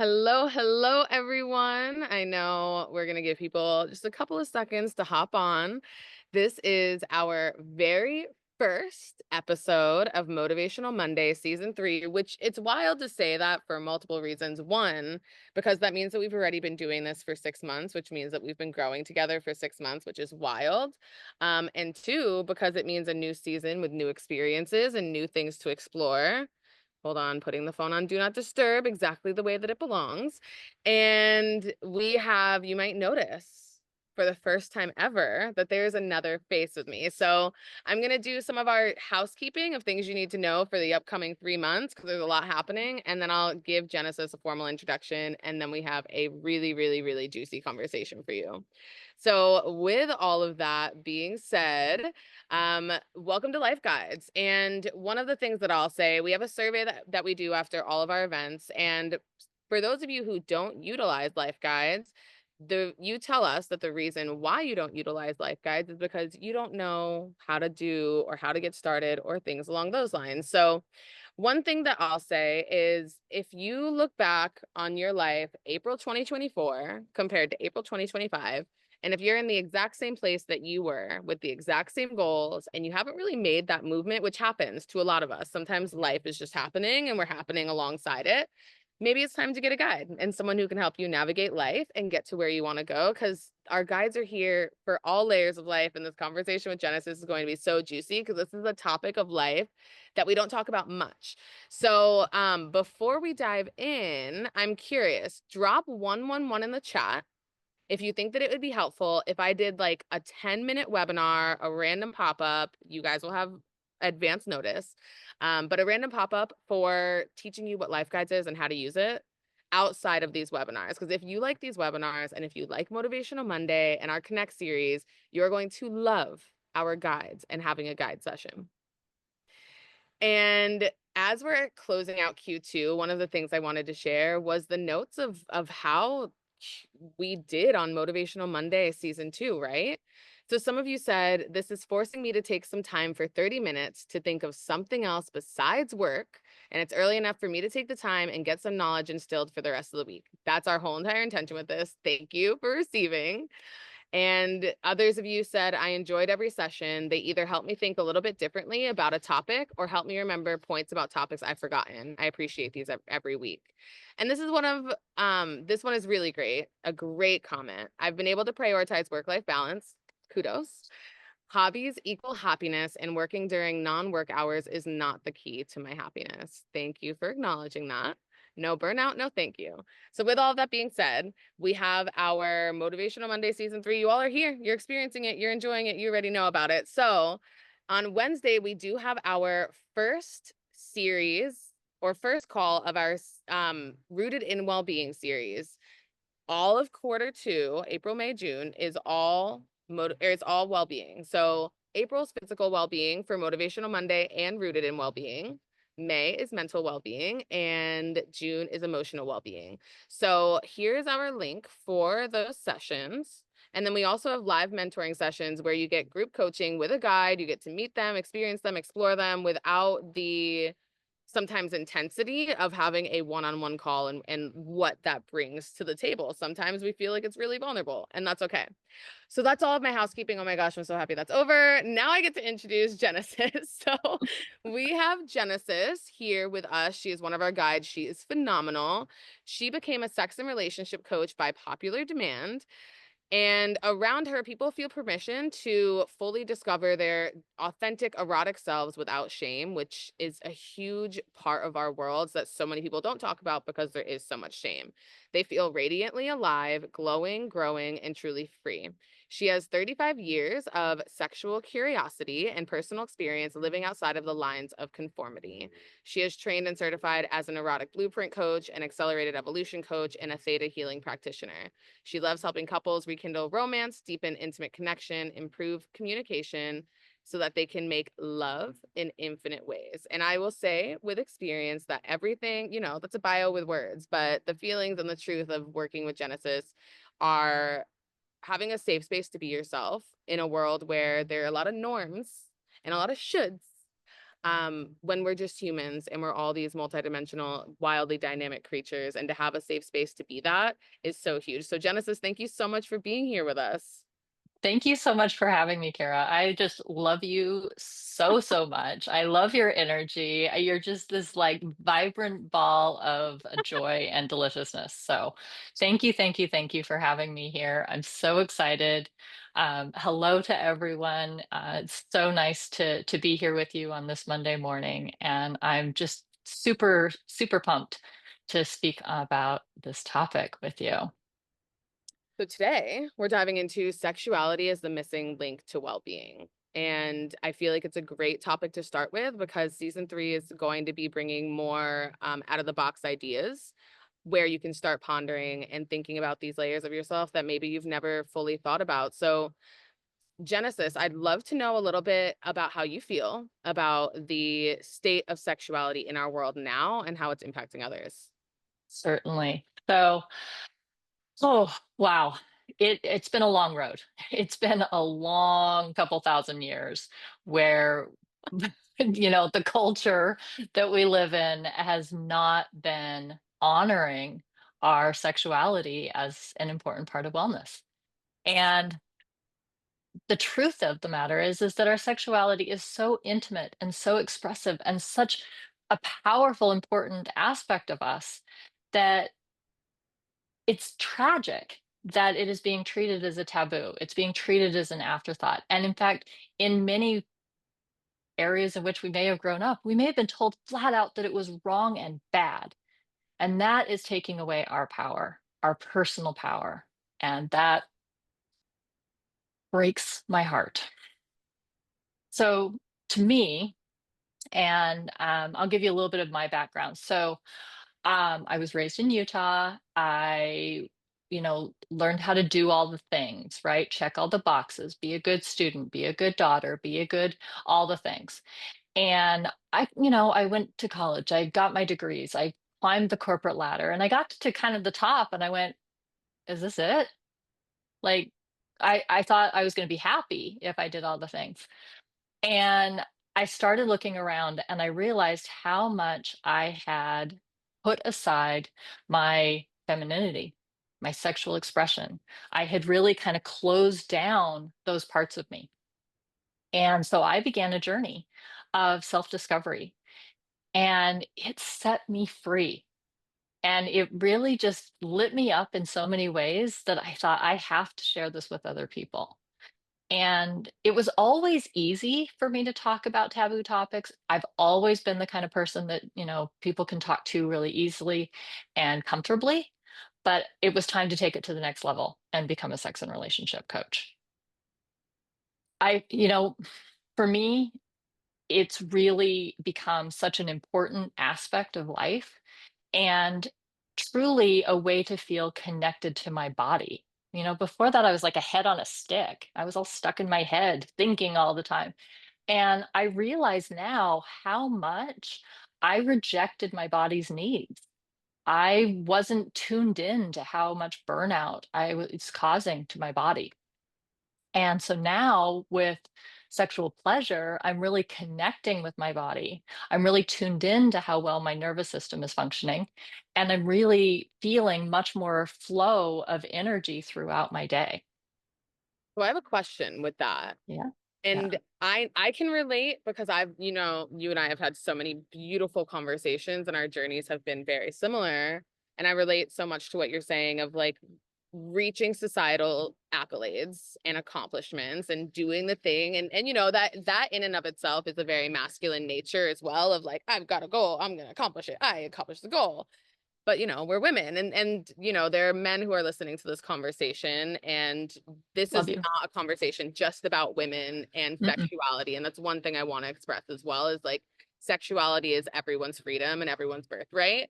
Hello, hello, everyone. I know we're going to give people just a couple of seconds to hop on. This is our very first episode of Motivational Monday, season 3, which it's wild to say that for multiple reasons. One, because that means that we've already been doing this for 6 months, which means that we've been growing together for 6 months, which is wild. And two, because it means a new season with new experiences and new things to explore. Hold on, putting the phone on Do Not Disturb exactly the way that it belongs. And we have, you might notice for the first time ever, that there's another face with me. So I'm going to do some of our housekeeping of things you need to know for the upcoming 3 months because there's a lot happening. And then I'll give Genesis a formal introduction. And then we have a really, really, really juicy conversation for you. So, with all of that being said, welcome to Life Guides. And one of the things that I'll say, we have a survey that we do after all of our events. And for those of you who don't utilize Life Guides, you tell us that the reason why you don't utilize Life Guides is because you don't know how to do or how to get started or things along those lines. So, one thing that I'll say is if you look back on your life, April 2024 compared to April 2025, and if you're in the exact same place that you were with the exact same goals and you haven't really made that movement, which happens to a lot of us, sometimes life is just happening and we're happening alongside it. Maybe it's time to get a guide and someone who can help you navigate life and get to where you want to go, because our guides are here for all layers of life. And this conversation with Genesis is going to be so juicy because this is a topic of life that we don't talk about much. So before we dive in, I'm curious, drop 111 in the chat if you think that it would be helpful if I did like a 10-minute webinar, a random pop-up. You guys will have advance notice, but a random pop-up for teaching you what Life Guides is and how to use it outside of these webinars. Because if you like these webinars and if you like Motivational Monday and our Connect series, you're going to love our guides and having a guide session. And as we're closing out Q2, one of the things I wanted to share was the notes of how we did on Motivational Monday season 2, right? So some of you said, this is forcing me to take some time for 30 minutes to think of something else besides work. And it's early enough for me to take the time and get some knowledge instilled for the rest of the week. That's our whole entire intention with this. Thank you for receiving. And others of you said, I enjoyed every session. They either helped me think a little bit differently about a topic or help me remember points about topics I've forgotten. I appreciate these every week. And this is this one is really great. A great comment. I've been able to prioritize work-life balance. Kudos. Hobbies equal happiness, and working during non-work hours is not the key to my happiness. Thank you for acknowledging that. No burnout, no thank you. So with all of that being said, we have our Motivational Monday season 3. You all are here. You're experiencing it. You're enjoying it. You already know about it. So on Wednesday, we do have our first series or first call of our Rooted in Wellbeing series. All of quarter 2, April, May, June, is all well-being. So April's physical well-being for Motivational Monday and Rooted in Wellbeing. May is mental well-being, and June is emotional well-being. So here's our link for those sessions. And then we also have live mentoring sessions where you get group coaching with a guide. You get to meet them, experience them, explore them without the sometimes intensity of having a one-on-one call and what that brings to the table. Sometimes we feel like it's really vulnerable, and that's okay. So that's all of my housekeeping. Oh my gosh, I'm so happy that's over. Now I get to introduce Genesis. So we have Genesis here with us. She is one of our guides. She is phenomenal. She became a sex and relationship coach by popular demand. And around her, people feel permission to fully discover their authentic erotic selves without shame, which is a huge part of our worlds that so many people don't talk about because there is so much shame. They feel radiantly alive, glowing, growing, and truly free. She has 35 years of sexual curiosity and personal experience living outside of the lines of conformity. She is trained and certified as an erotic blueprint coach, an accelerated evolution coach, and a theta healing practitioner. She loves helping couples rekindle romance, deepen intimate connection, improve communication so that they can make love in infinite ways. And I will say with experience that everything, that's a bio with words, but the feelings and the truth of working with Genesis are having a safe space to be yourself in a world where there are a lot of norms and a lot of shoulds. when we're just humans and we're all these multidimensional, wildly dynamic creatures. And to have a safe space to be that is so huge. So, Genesis, thank you so much for being here with us. Thank you so much for having me, Kara. I just love you so, so much. I love your energy. You're just this like vibrant ball of joy and deliciousness. So thank you, thank you, thank you for having me here. I'm so excited. Hello to everyone. It's so nice to be here with you on this Monday morning. And I'm just super, super pumped to speak about this topic with you. So today we're diving into sexuality as the missing link to well-being. And I feel like it's a great topic to start with because season 3 is going to be bringing more out of the box ideas where you can start pondering and thinking about these layers of yourself that maybe you've never fully thought about. So, Genesis, I'd love to know a little bit about how you feel about the state of sexuality in our world now and how it's impacting others. Certainly. So, oh, wow. It's been a long road. It's been a long couple thousand years where the culture that we live in has not been honoring our sexuality as an important part of wellness. And the truth of the matter is that our sexuality is so intimate and so expressive and such a powerful, important aspect of us that it's tragic that it is being treated as a taboo. It's being treated as an afterthought. And in fact, in many areas in which we may have grown up, we may have been told flat out that it was wrong and bad. And that is taking away our power, our personal power. And that breaks my heart. So, to me, and I'll give you a little bit of my background. So, I was raised in Utah. I learned how to do all the things, right? Check all the boxes, be a good student, be a good daughter, be a good, all the things. And I went to college. I got my degrees. I climbed the corporate ladder and I got to kind of the top and I went, is this it? Like, I thought I was going to be happy if I did all the things. And I started looking around and I realized how much I had put aside my femininity, my sexual expression. I had really kind of closed down those parts of me. And so I began a journey of self discovery and it set me free. And it really just lit me up in so many ways that I thought I have to share this with other people. And it was always easy for me to talk about taboo topics. I've always been the kind of person that, people can talk to really easily and comfortably. But it was time to take it to the next level and become a sex and relationship coach. For me, it's really become such an important aspect of life and truly a way to feel connected to my body. Before that, I was like a head on a stick. I was all stuck in my head, thinking all the time. And I realize now how much I rejected my body's needs. I wasn't tuned in to how much burnout I was causing to my body. And so now with sexual pleasure, I'm really connecting with my body. I'm really tuned in to how well my nervous system is functioning. And I'm really feeling much more flow of energy throughout my day. So I have a question with that. Yeah. Yeah. And I can relate because you and I have had so many beautiful conversations and our journeys have been very similar. And I relate so much to what you're saying of like reaching societal accolades and accomplishments and doing the thing. And that in and of itself is a very masculine nature as well of like, I've got a goal, I'm gonna accomplish it. I accomplished the goal. But we're women and there are men who are listening to this conversation, and this is Love you. not a conversation just about women and Mm-mm. sexuality. And that's one thing I want to express as well, is like sexuality is everyone's freedom and everyone's birthright.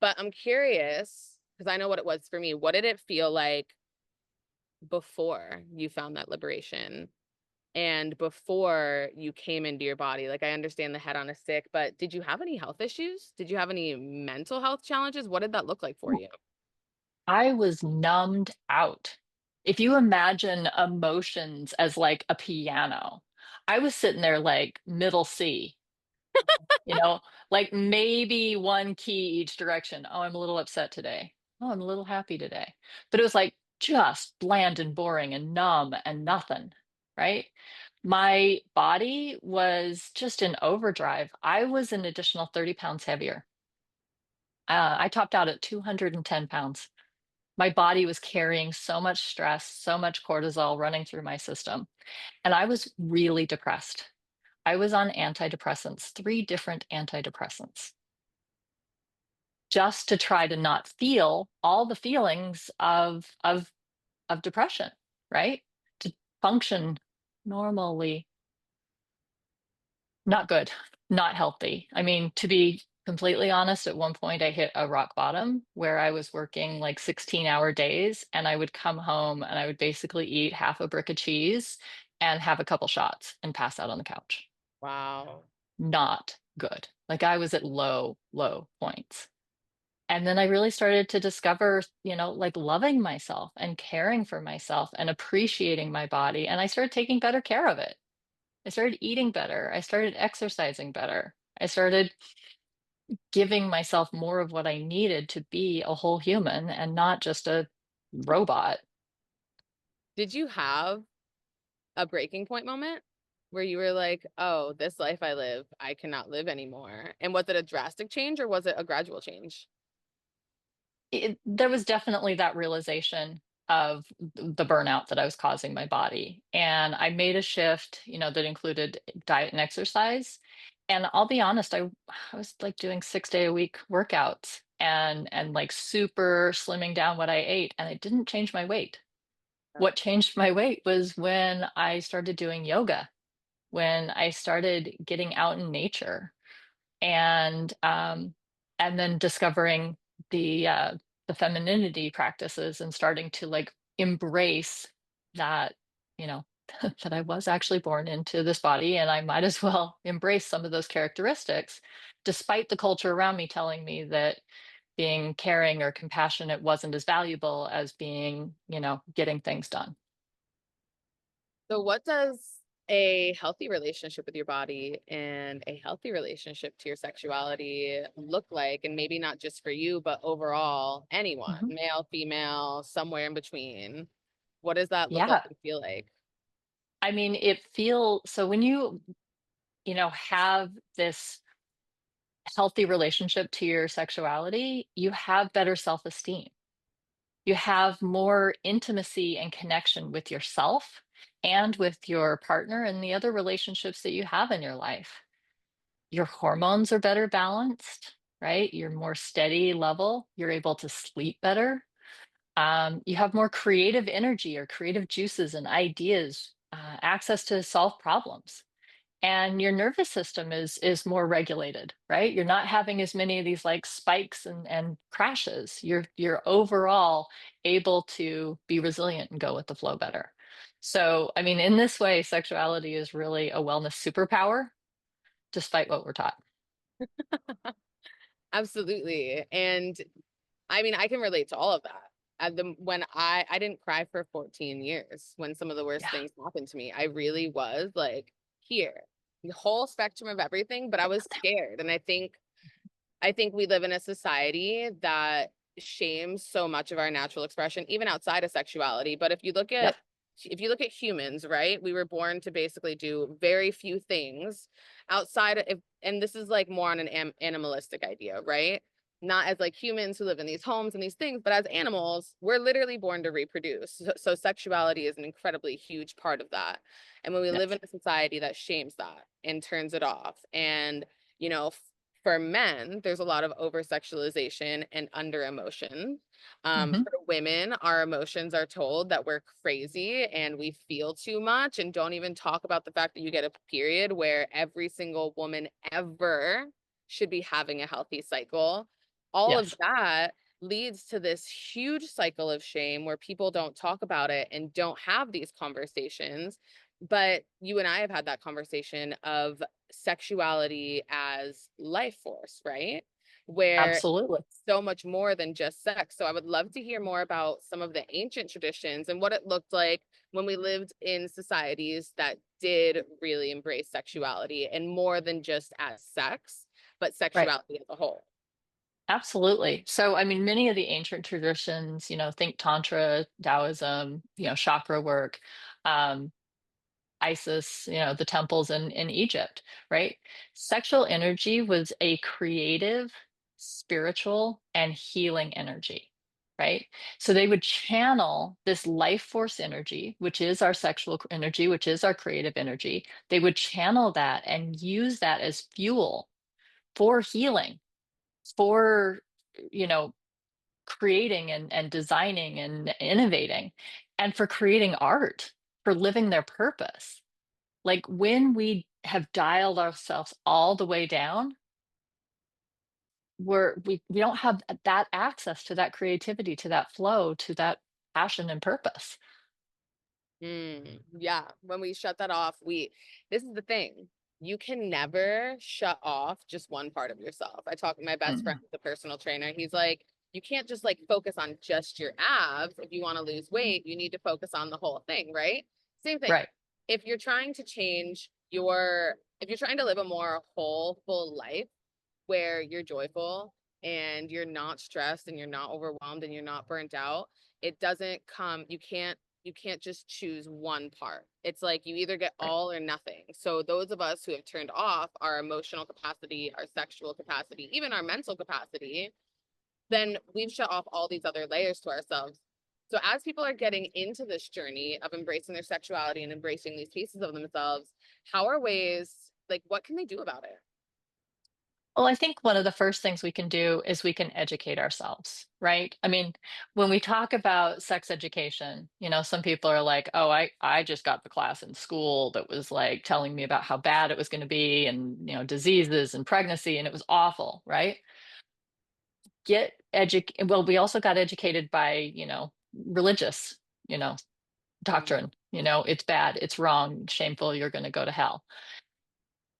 But I'm curious because I know what it was for me. What did it feel like before you found that liberation and before you came into your body? Like, I understand the head on a stick, but did you have any health issues? Did you have any mental health challenges? What did that look like for you? I was numbed out. If you imagine emotions as like a piano, I was sitting there like middle C. You know, like maybe one key each direction. Oh, I'm a little upset today. Oh, I'm a little happy today. But it was like just bland and boring and numb and nothing, right? My body was just in overdrive. I was an additional 30 pounds heavier. I topped out at 210 pounds. My body was carrying so much stress, so much cortisol running through my system. And I was really depressed. I was on antidepressants, 3 different antidepressants, just to try to not feel all the feelings of depression, right? To function normally. Not good, not healthy. I mean, to be completely honest, at one point I hit a rock bottom where I was working like 16-hour days, and I would come home and I would basically eat half a brick of cheese and have a couple shots and pass out on the couch. Wow. Not good. Like I was at low, low points. And then I really started to discover, like loving myself and caring for myself and appreciating my body. And I started taking better care of it. I started eating better. I started exercising better. I started giving myself more of what I needed to be a whole human and not just a robot. Did you have a breaking point moment where you were like, "Oh, this life I live, I cannot live anymore." And was it a drastic change or was it a gradual change? There was definitely that realization of the burnout that I was causing my body. And I made a shift, that included diet and exercise. And I'll be honest, I was like doing 6 day a week workouts and like super slimming down what I ate, and it didn't change my weight. What changed my weight was when I started doing yoga, when I started getting out in nature, and then discovering the femininity practices and starting to like embrace that, you know that I was actually born into this body and I might as well embrace some of those characteristics, despite the culture around me telling me that being caring or compassionate wasn't as valuable as being, getting things done. So what does a healthy relationship with your body and a healthy relationship to your sexuality look like? And maybe not just for you, but overall, anyone, Mhm. male, female, somewhere in between. What does that look like Yeah. and feel like? I mean, so when you have this healthy relationship to your sexuality, you have better self-esteem. You have more intimacy and connection with yourself and with your partner and the other relationships that you have in your life. Your hormones are better balanced, right? You're more steady level. You're able to sleep better. You have more creative energy or creative juices and ideas, access to solve problems, and your nervous system is more regulated, right? You're not having as many of these like spikes and crashes. You're overall able to be resilient and go with the flow better. So I mean, in this way, sexuality is really a wellness superpower, despite what we're taught. Absolutely. And I mean, I can relate to all of that. When I didn't cry for 14 years when some of the worst Yeah. things happened to me. I really was like here, the whole spectrum of everything, but I was scared. And I think we live in a society that shames so much of our natural expression, even outside of sexuality. But Yep. if you look at humans, right? We were born to basically do very few things outside of, and this is like more on an animalistic idea, right? Not as like humans who live in these homes and these things, but as animals, we're literally born to reproduce. So sexuality is an incredibly huge part of that. And when we live Yes. in a society that shames that and turns it off, and you know, for men, there's a lot of over sexualization and under emotion. Hmm. For women, our emotions are told that we're crazy and we feel too much, and don't even talk about the fact that you get a period where every single woman ever should be having a healthy cycle. All of Yes. that leads to this huge cycle of shame where people don't talk about it and don't have these conversations. But you and I have had that conversation of sexuality as life force, right? where Absolutely. so much more than just sex. So I would love to hear more about some of the ancient traditions and what it looked like when we lived in societies that did really embrace sexuality and more than just as sex, but Right. sexuality as a whole. Absolutely. So, I mean, many of the ancient traditions, think Tantra, Taoism, chakra work, um, Isis, the temples in Egypt, right? Sexual energy was a creative, spiritual, and healing energy, right? So they would channel this life force energy, which is our sexual energy, which is our creative energy. They would channel that and use that as fuel for healing, for, you know, creating and designing and innovating, and for creating art, for living their purpose. Like when we have dialed ourselves all the way down, we don't have that access to that creativity, to that flow, to that passion and purpose. Yeah, when we shut that off, this is the thing. You can never shut off just one part of yourself. I talk with my best friend, Mm, the personal trainer. He's like, you can't just like focus on just your abs. If you want to lose weight, you need to focus on the whole thing, right? Same thing. right. If you're trying to if you're trying to live a more whole, full life where you're joyful and you're not stressed and you're not overwhelmed and you're not burnt out, it doesn't come, you can't just choose one part. It's like you either get Right. all or nothing. So those of us who have turned off our emotional capacity, our sexual capacity, even our mental capacity, then we've shut off all these other layers to ourselves. So as people are getting into this journey of embracing their sexuality and embracing these pieces of themselves, how are ways, like what can they do about it? Well, I think one of the first things we can do is we can educate ourselves, right? I mean, when we talk about sex education, some people are like, "Oh, I just got the class in school that was like telling me about how bad it was going to be and, diseases and pregnancy and it was awful," right? Well, we also got educated by, religious, you know, Mm. doctrine. It's bad, it's wrong, shameful, you're going to go to hell.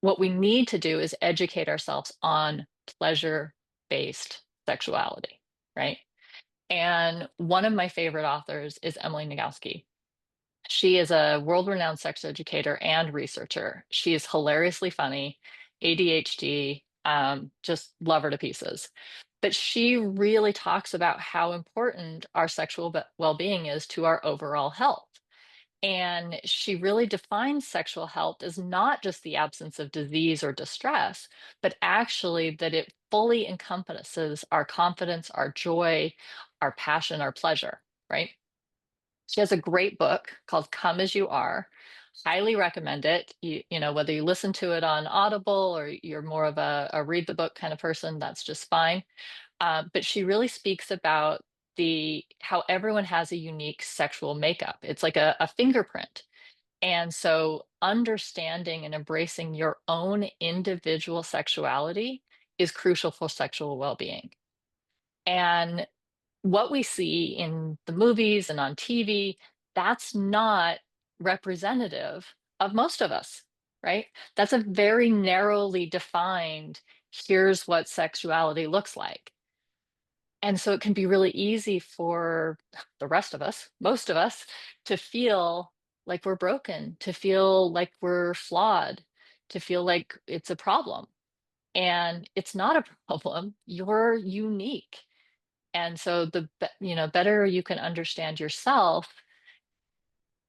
What we need to do is educate ourselves on pleasure-based sexuality, right? And one of my favorite authors is Emily Nagoski. She is a world-renowned sex educator and researcher. She is hilariously funny, ADHD, just love her to pieces. But she really talks about how important our sexual well-being is to our overall health. And she really defines sexual health as not just the absence of disease or distress, but actually that it fully encompasses our confidence, our joy, our passion, our pleasure, right? She has a great book called Come As You Are. Highly recommend it. Whether you listen to it on Audible or you're more of a read the book kind of person, that's just fine. But she really speaks about the how everyone has a unique sexual makeup. It's like a fingerprint. And so understanding and embracing your own individual sexuality is crucial for sexual well-being. And what we see in the movies and on TV, that's not representative of most of us, right? That's a very narrowly defined, here's what sexuality looks like. And so it can be really easy for the rest of us, most of us, to feel like we're broken, to feel like we're flawed, to feel like it's a problem. And it's not a problem. You're unique. And so better you can understand yourself,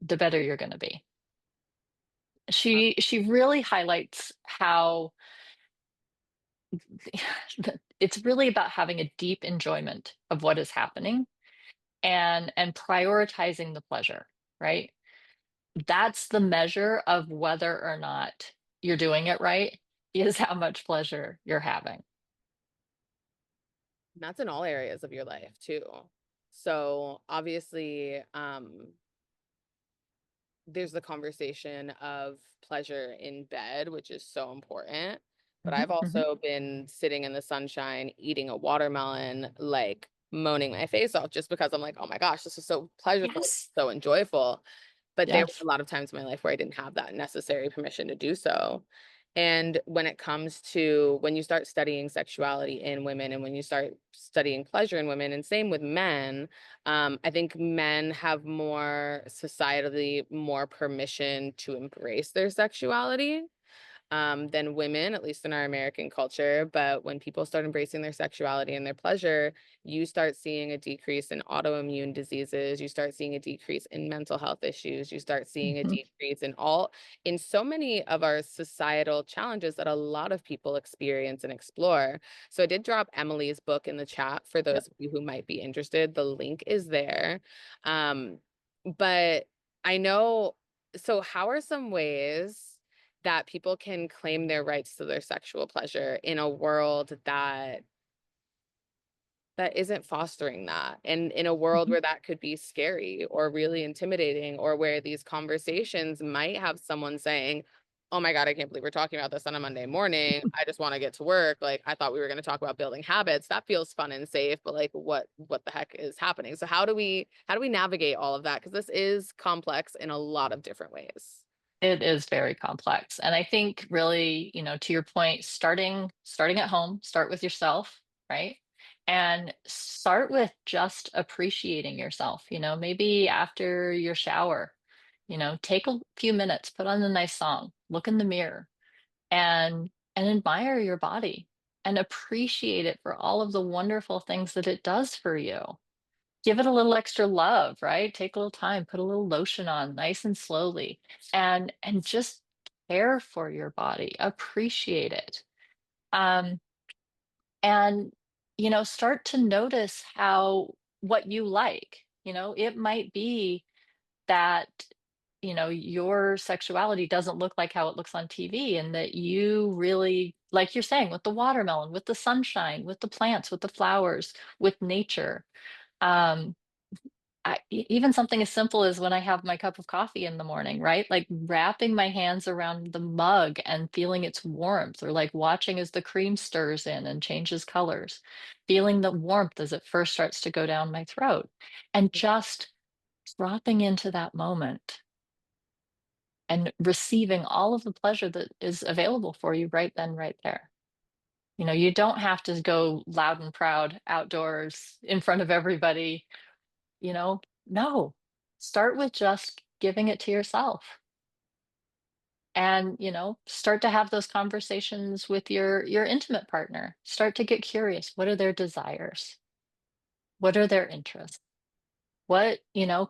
the better you're going to be. She really highlights how it's really about having a deep enjoyment of what is happening and prioritizing the pleasure, right? That's the measure of whether or not you're doing it right, is how much pleasure you're having. That's in all areas of your life too. So obviously, there's the conversation of pleasure in bed, which is so important. But Mhm, I've mhm. also been sitting in the sunshine, eating a watermelon, like moaning my face off just because I'm like, oh my gosh, this is so pleasurable, Yes. so enjoyable. But there were Yes. a lot of times in my life where I didn't have that necessary permission to do so. And when it comes to when you start studying sexuality in women and when you start studying pleasure in women, and same with men, I think men have more societally more permission to embrace their sexuality than women, at least in our American culture. But when people start embracing their sexuality and their pleasure, you start seeing a decrease in autoimmune diseases. You start seeing a decrease in mental health issues. You start seeing a Mhm. decrease in so many of our societal challenges that a lot of people experience and explore. So I did drop Emily's book in the chat for Yep. those of you who might be interested. The link is there. Um, but I know, so how are some ways that people can claim their rights to their sexual pleasure in a world that isn't fostering that, and in a world Mhm. where that could be scary or really intimidating, or where these conversations might have someone saying, oh my God, I can't believe we're talking about this on a Monday morning. I just want to get to work. Like, I thought we were going to talk about building habits. That feels fun and safe, but like what the heck is happening? So how do we navigate all of that? Because this is complex in a lot of different ways. It is very complex. And I think really, to your point, starting at home, start with yourself, right? And start with just appreciating yourself, maybe after your shower, take a few minutes, put on a nice song, look in the mirror and admire your body and appreciate it for all of the wonderful things that it does for you. Give it a little extra love, right? Take a little time, put a little lotion on nice and slowly and just care for your body, appreciate it. Um and start to notice how what you like. It might be that your sexuality doesn't look like how it looks on TV, and that you really, like you're saying, with the watermelon, with the sunshine, with the plants, with the flowers, with nature. um Even something as simple as when I have my cup of coffee in the morning, right? Like wrapping my hands around the mug and feeling its warmth, or like watching as the cream stirs in and changes colors, feeling the warmth as it first starts to go down my throat, and just dropping into that moment and receiving all of the pleasure that is available for you right then, right there. You don't have to go loud and proud outdoors in front of everybody, you know, no. Start with just giving it to yourself, and start to have those conversations with your intimate partner. Start to get curious. What are their desires? What are their interests?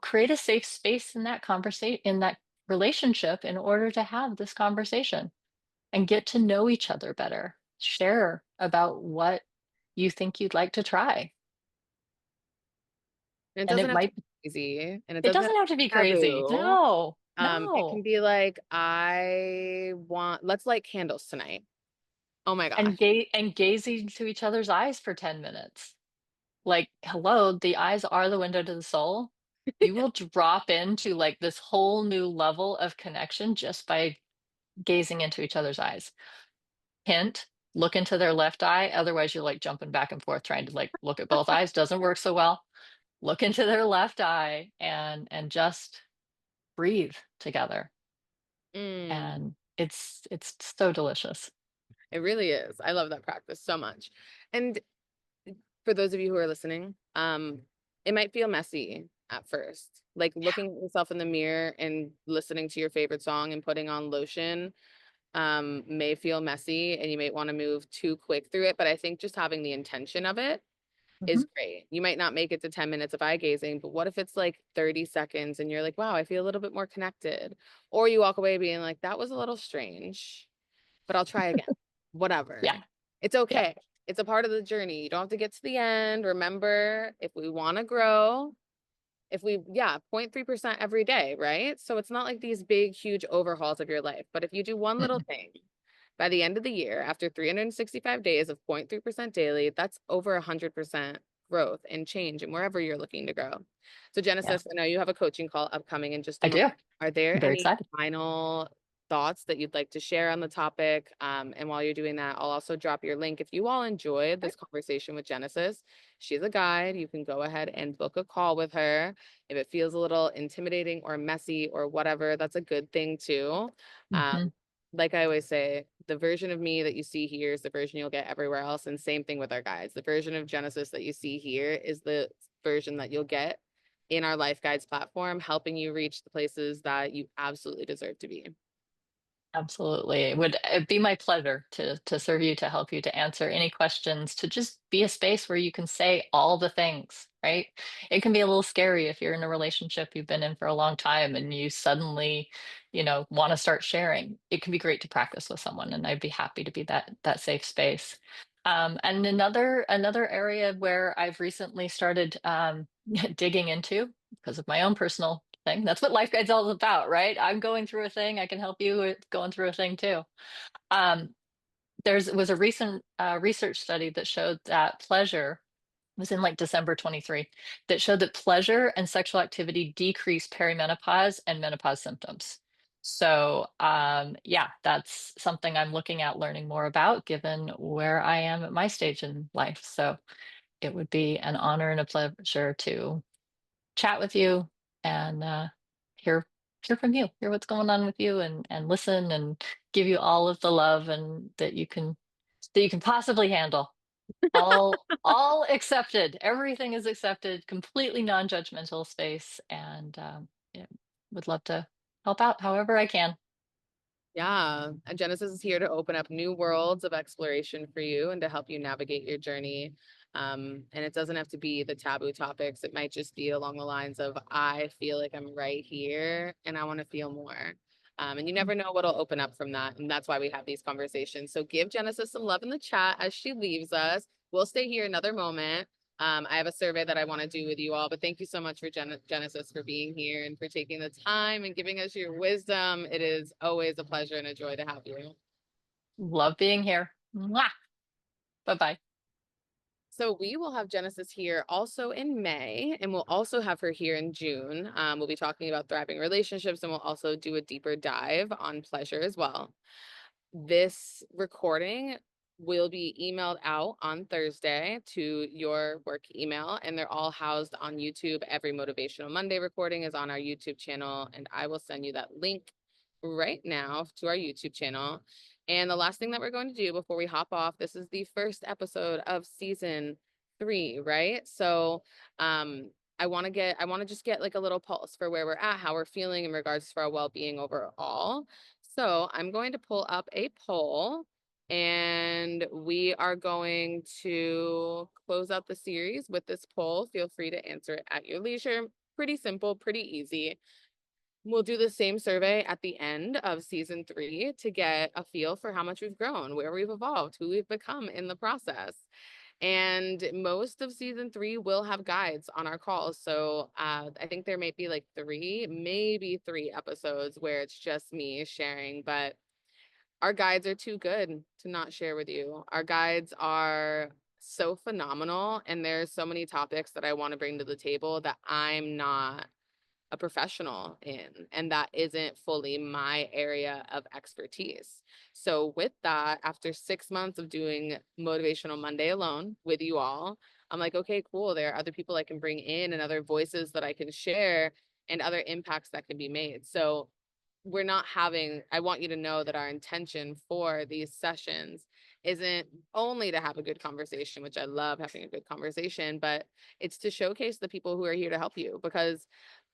Create a safe space in that conversation, in that relationship, in order to have this conversation and get to know each other better. Share about what you think you'd like to try. And it And doesn't it have to might, be crazy, and it it doesn't have doesn't to have to be be crazy. taboo. No, It can no. be like, let's light candles tonight. Oh my And gosh. gazing into each other's eyes for 10 minutes. Like, hello, the eyes are the window to the soul. You will drop into like this whole new level of connection just by gazing into each other's eyes. Hint, look into their left eye. Otherwise, you're like jumping back and forth trying to like look at both eyes. Doesn't work so well. Look into their left eye and just breathe together. Mm, And it's so delicious. it really is. I love that practice so much. And for those of you who are listening, it might feel messy at first. Like looking at yourself in the mirror and listening to your favorite song and putting on lotion may feel messy, and you might want to move too quick through it. But I think just having the intention of it Mhm. is great. You might not make it to 10 minutes of eye gazing, but what if it's like 30 seconds and you're like, wow, I feel a little bit more connected? Or you walk away being like, that was a little strange, but I'll try again. Yeah, Whatever. It's yeah. okay. It's a part of the journey. You don't have to get to the end. Remember, if we want to grow, if we, yeah, 0.3% every day, right? So it's not like these big, huge overhauls of your life. But if you do one little Mm-mm. thing, by the end of the year, after 365 days of 0.3% daily, that's over 100% growth and change and wherever you're looking to grow. So, Yeah, Genesis, I know you have a coaching call upcoming in just a I moment. do. Are there I'm very any excited. final thoughts that you'd like to share on the topic? And while you're doing that, I'll also drop your link. If you all enjoyed Right. this conversation with Genesis, she's a guide. You can go ahead and book a call with her. If it feels a little intimidating or messy or whatever, that's a good thing too. Um, Mhm. like I always say, the version of me that you see here is the version you'll get everywhere else. And same thing with our guides. The version of Genesis that you see here is the version that you'll get in our Life Guides platform, helping you reach the places that you absolutely deserve to be. Absolutely. It'd be my pleasure to serve you, to help you, to answer any questions, to just be a space where you can say all the things, right? It can be a little scary if you're in a relationship you've been in for a long time and you suddenly, want to start sharing. It can be great to practice with someone, and I'd be happy to be that safe space. And another area where I've recently started digging into because of my own personal thing. That's what Life Guide's all about, right? I'm going through a thing. I can help you with going through a thing too. Um, was a recent research study that showed that pleasure was in like December 23 that showed that pleasure and sexual activity decrease perimenopause and menopause symptoms. So, yeah, that's something I'm looking at learning more about given where I am at my stage in life. So it would be an honor and a pleasure to chat with you and hear hear from you, hear what's going on with you, and listen and give you all of the love and that you can possibly handle. All accepted. Everything is accepted. Completely non-judgmental space, and yeah, would love to help out however I can. Yeah, and Genesis is here to open up new worlds of exploration for you and to help you navigate your journey. And it doesn't have to be the taboo topics. It might just be along the lines of, I feel like I'm right here and I want to feel more. And you never know what'll open up from that. And that's why we have these conversations. So give Genesis some love in the chat as she leaves us. We'll stay here another moment. I have a survey that I want to do with you all, but thank you so much for Genesis for being here and for taking the time and giving us your wisdom. It is always a pleasure and a joy to have you. Love being here. Mwah! Bye-bye. So we will have Genesis here also in May, and we'll also have her here in June. We'll be talking about thriving relationships, and we'll also do a deeper dive on pleasure as well. This recording will be emailed out on Thursday to your work email, and they're all housed on YouTube. Every Motivational Monday recording is on our YouTube channel, and I will send you that link right now to our YouTube channel. And the last thing that we're going to do before we hop off, this is the first episode of season 3, right? So, I want to just get like a little pulse for where we're at, how we're feeling in regards to our well-being overall. So I'm going to pull up a poll and we are going to close out the series with this poll. Feel free to answer it at your leisure. Pretty simple, pretty easy. We'll do the same survey at the end of season 3 to get a feel for how much we've grown, where we've evolved, who we've become in the process. And most of season 3 will have guides on our calls. So I think there may be like maybe three episodes where it's just me sharing, but our guides are too good to not share with you. Our guides are so phenomenal, and there's so many topics that I want to bring to the table that I'm not a professional in, and that isn't fully my area of expertise. So, with that, after 6 months of doing Motivational Monday alone with you all, I'm like, okay, cool. There are other people I can bring in and other voices that I can share and other impacts that can be made. So, I want you to know that our intention for these sessions isn't only to have a good conversation, which I love having a good conversation, but it's to showcase the people who are here to help you, because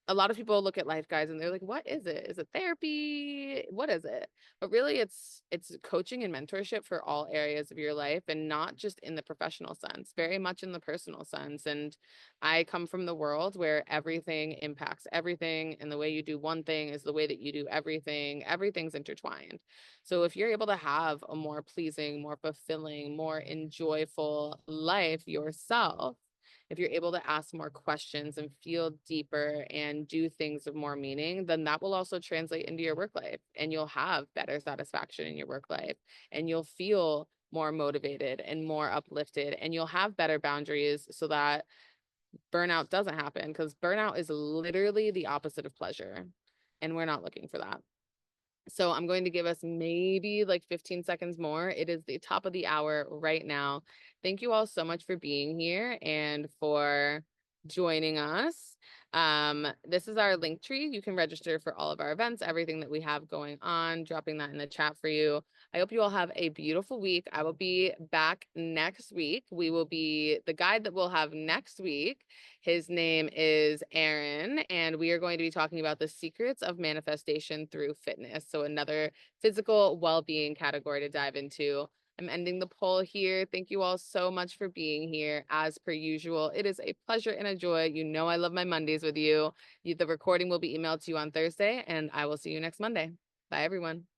a lot of people look at life guides and they're like, what is it? Is it therapy? What is it? But really it's coaching and mentorship for all areas of your life, and not just in the professional sense, very much in the personal sense. And I come from the world where everything impacts everything, and the way you do one thing is the way that you do everything. Everything's intertwined. So if you're able to have a more pleasing, more fulfilling, more enjoyable life yourself, if you're able to ask more questions and feel deeper and do things of more meaning, then that will also translate into your work life, and you'll have better satisfaction in your work life, and you'll feel more motivated and more uplifted, and you'll have better boundaries so that burnout doesn't happen, because burnout is literally the opposite of pleasure, and we're not looking for that. So I'm going to give us maybe like 15 seconds more. It is the top of the hour right now. Thank you all so much for being here and for joining us. This is our link tree. You can register for all of our events, everything that we have going on, dropping that in the chat for you. I hope you all have a beautiful week. I will be back next week. The guide that we'll have next week. His name is Aaron, and we are going to be talking about the secrets of manifestation through fitness. So, another physical well being category to dive into. I'm ending the poll here. Thank you all so much for being here. As per usual, it is a pleasure and a joy. You know, I love my Mondays with you. The recording will be emailed to you on Thursday, and I will see you next Monday. Bye, everyone.